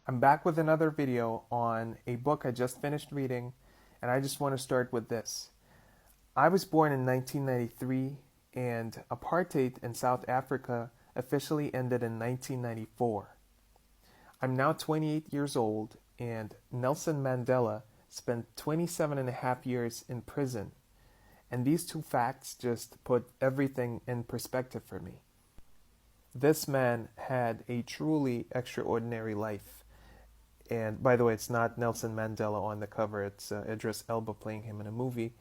I'm back with another video on a book I just finished reading, and I just want to start with this. I was born in 1993, and apartheid in South Africa officially ended in 1994. I'm now 28 years old, and Nelson Mandela spent 27 and a half years in prison. And these two facts just put everything in perspective for me. This man had a truly extraordinary life. And by the way, it's not Nelson Mandela on the cover, it's Idris Elba playing him in a movie.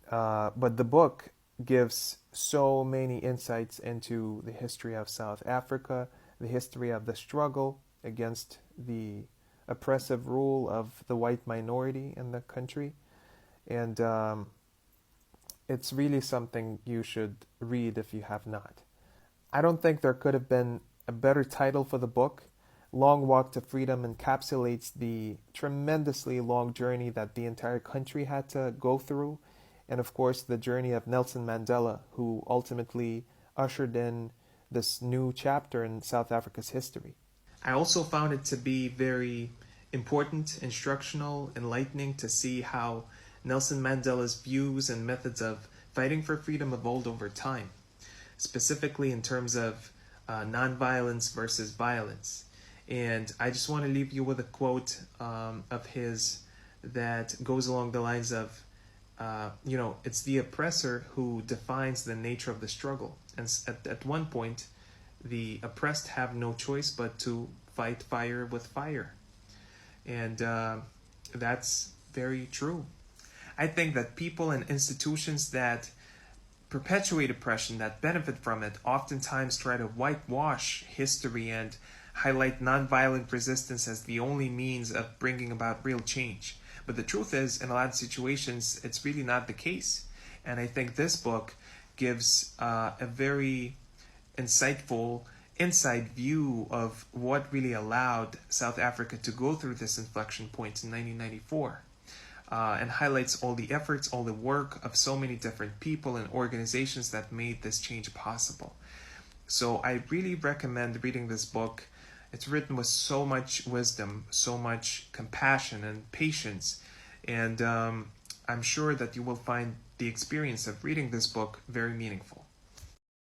But the book gives so many insights into the history of South Africa, the history of the struggle against the oppressive rule of the white minority in the country. And it's really something you should read if you have not. I don't think there could have been a better title for the book. Long Walk to Freedom encapsulates the tremendously long journey that the entire country had to go through, and of course the journey of Nelson Mandela, who ultimately ushered in this new chapter in South Africa's history. I also found it to be very important, instructional, enlightening to see how Nelson Mandela's views and methods of fighting for freedom evolved over time, specifically in terms of nonviolence versus violence. And I just want to leave you with a quote of his that goes along the lines of, it's the oppressor who defines the nature of the struggle. And at one point, the oppressed have no choice but to fight fire with fire. And that's very true. I think that people and institutions that perpetuate oppression, that benefit from it, oftentimes try to whitewash history and highlight nonviolent resistance as the only means of bringing about real change. But the truth is, in a lot of situations, it's really not the case. And I think this book gives a very insightful inside view of what really allowed South Africa to go through this inflection point in 1994. And highlights all the efforts, all the work of so many different people and organizations that made this change possible. So I really recommend reading this book. It's written with so much wisdom, so much compassion and patience, and I'm sure that you will find the experience of reading this book very meaningful.